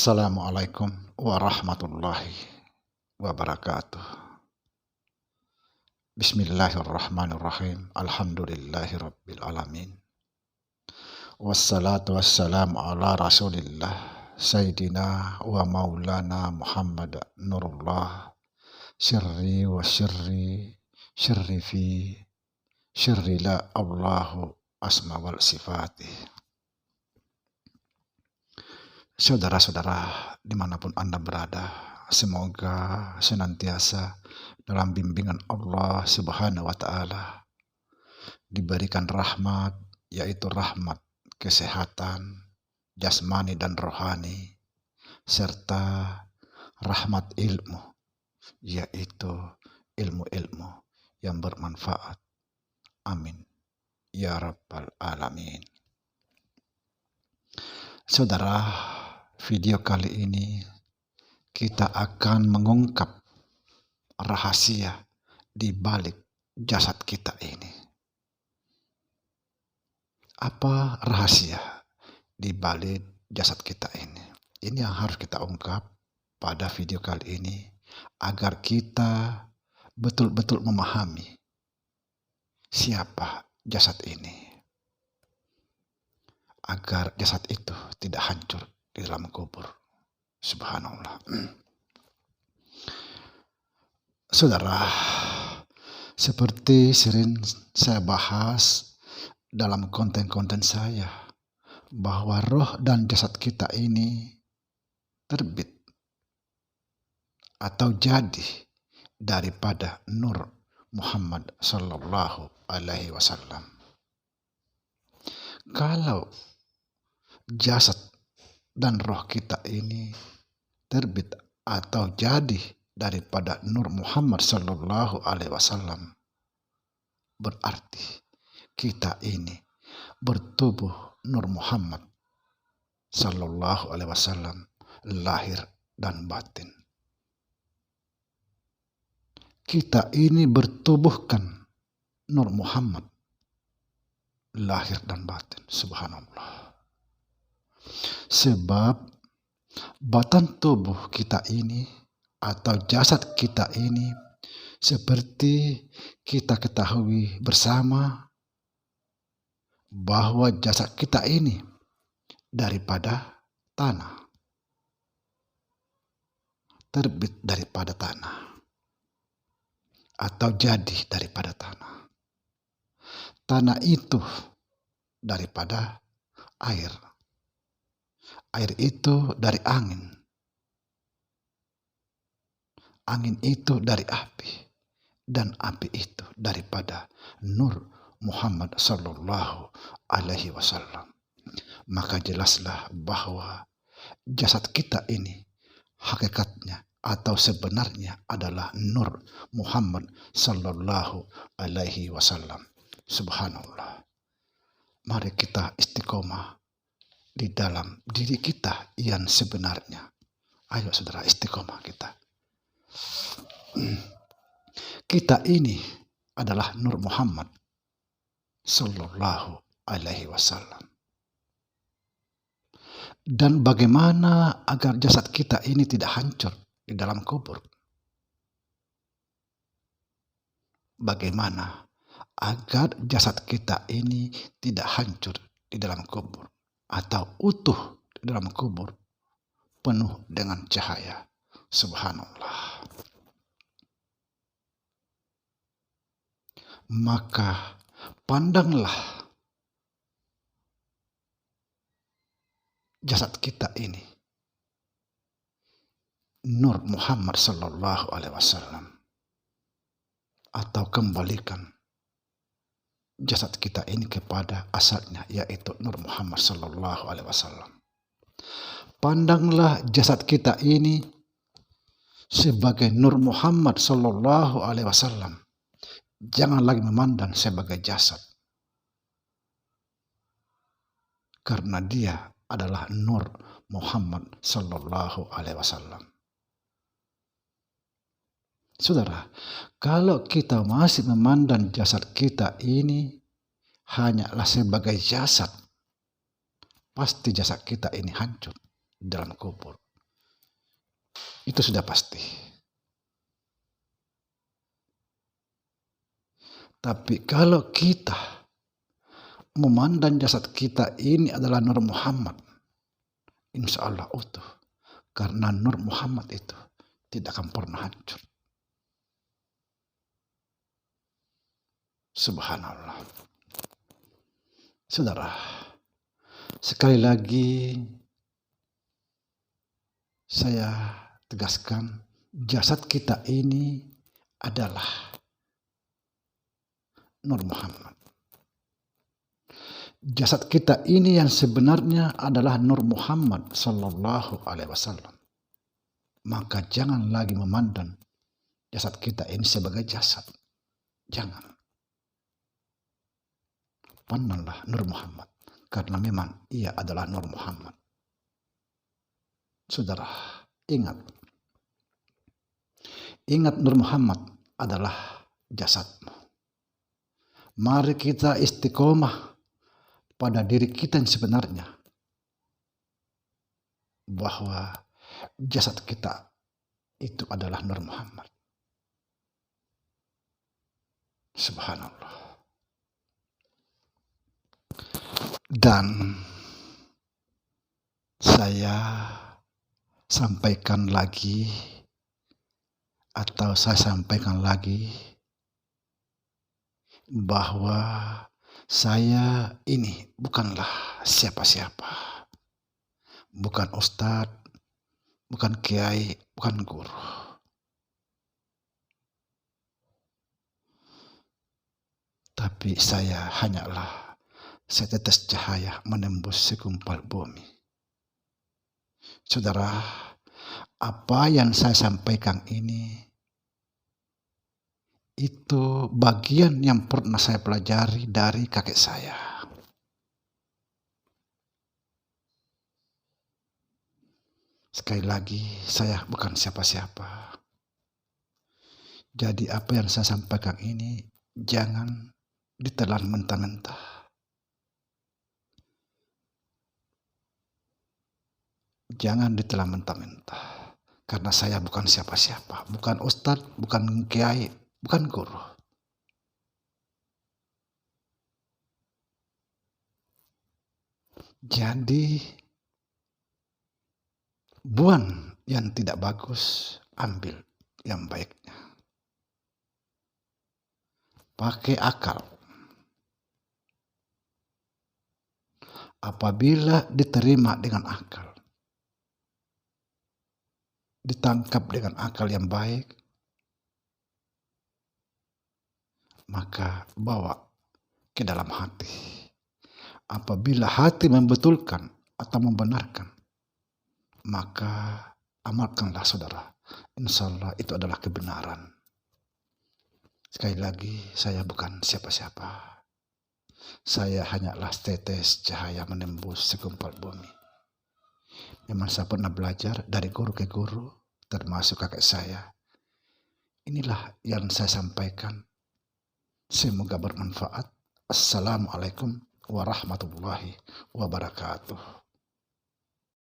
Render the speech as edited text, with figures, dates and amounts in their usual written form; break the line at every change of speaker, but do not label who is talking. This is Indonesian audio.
Assalamualaikum warahmatullahi wabarakatuh. Bismillahirrahmanirrahim. Alhamdulillahi rabbil alamin. Wassalatu wassalamu ala rasulillah Sayyidina wa maulana Muhammad Nurullah syirri wa syirri fi syirri la Allahu asma wal sifatih. Saudara-saudara dimanapun Anda berada, semoga senantiasa dalam bimbingan Allah Subhanahu wa Ta'ala diberikan rahmat, yaitu rahmat kesehatan jasmani dan rohani, serta rahmat ilmu, yaitu ilmu-ilmu yang bermanfaat. Amin ya rabbal alamin. Saudara, video kali ini kita akan mengungkap rahasia di balik jasad kita ini. Apa rahasia di balik jasad kita ini? Ini yang harus kita ungkap pada video kali ini agar kita betul-betul memahami siapa jasad ini, agar jasad itu tidak hancur di dalam kubur. Subhanallah. Saudara, seperti sering saya bahas dalam konten-konten saya, bahwa roh dan jasad kita ini terbit atau jadi daripada Nur Muhammad Sallallahu Alaihi Wasallam. Kalau jasad dan roh kita ini terbit atau jadi daripada Nur Muhammad Sallallahu Alaihi Wasallam, berarti kita ini bertubuh Nur Muhammad Sallallahu Alaihi Wasallam, lahir dan batin. Kita ini bertubuhkan Nur Muhammad, lahir dan batin. Subhanallah. Sebab batan tubuh kita ini atau jasad kita ini, seperti kita ketahui bersama bahwa jasad kita ini daripada tanah, terbit daripada tanah atau jadi daripada tanah. Tanah itu daripada air. Air itu dari angin. Angin itu dari api. Dan api itu daripada Nur Muhammad Sallallahu Alaihi Wasallam. Maka jelaslah bahwa jasad kita ini hakikatnya atau sebenarnya adalah Nur Muhammad Sallallahu Alaihi Wasallam. Subhanallah. Mari kita istiqomah di dalam diri kita yang sebenarnya. Ayo saudara, istiqomah kita. Kita ini adalah Nur Muhammad Sallallahu Alaihi Wasallam. Dan bagaimana agar jasad kita ini tidak hancur di dalam kubur? Bagaimana agar jasad kita ini tidak hancur di dalam kubur atau utuh di dalam kubur, penuh dengan cahaya? Subhanallah. Maka pandanglah jasad kita ini Nur Muhammad Sallallahu Alaihi Wasallam, atau kembalikan jasad kita ini kepada asalnya, yaitu Nur Muhammad Sallallahu Alaihi Wasallam. Pandanglah jasad kita ini sebagai Nur Muhammad Sallallahu Alaihi Wasallam. Jangan lagi memandang sebagai jasad, karena dia adalah Nur Muhammad Sallallahu Alaihi Wasallam. Saudara, kalau kita masih memandang jasad kita ini hanyalah sebagai jasad, pasti jasad kita ini hancur dalam kubur. Itu sudah pasti. Tapi kalau kita memandang jasad kita ini adalah Nur Muhammad, insya Allah utuh. Karena Nur Muhammad itu tidak akan pernah hancur. Subhanallah. Saudara, sekali lagi saya tegaskan, jasad kita ini adalah Nur Muhammad. Jasad kita ini yang sebenarnya adalah Nur Muhammad Sallallahu Alaihi Wasallam. Maka jangan lagi memandang jasad kita ini sebagai jasad. Jangan. Pandanglah Nur Muhammad, karena memang ia adalah Nur Muhammad. Saudara, ingat Nur Muhammad adalah jasadmu. Mari kita istiqomah pada diri kita yang sebenarnya, bahwa jasad kita itu adalah Nur Muhammad. Subhanallah. Dan saya sampaikan lagi, bahwa saya ini bukanlah siapa-siapa, bukan ustadz, bukan kiai, bukan guru. Tapi saya hanyalah setetes cahaya menembus segumpal bumi. Saudara, apa yang saya sampaikan ini itu bagian yang pernah saya pelajari dari kakek saya. Sekali lagi, saya bukan siapa-siapa. Jadi apa yang saya sampaikan ini jangan ditelan mentah-mentah. Jangan ditelan mentah-mentah. Karena saya bukan siapa-siapa, bukan ustadz, bukan kiai, bukan guru. Jadi buang yang tidak bagus, ambil yang baiknya. Pakai akal. Apabila diterima dengan akal, ditangkap dengan akal yang baik, maka bawa ke dalam hati. Apabila hati membetulkan atau membenarkan, maka amalkanlah saudara. Insya Allah itu adalah kebenaran. Sekali lagi, saya bukan siapa-siapa. Saya hanyalah setetes cahaya menembus segumpal bumi. Memang saya pernah belajar dari guru ke guru, termasuk kakek saya. Inilah yang saya sampaikan. Semoga bermanfaat. Assalamualaikum warahmatullahi wabarakatuh.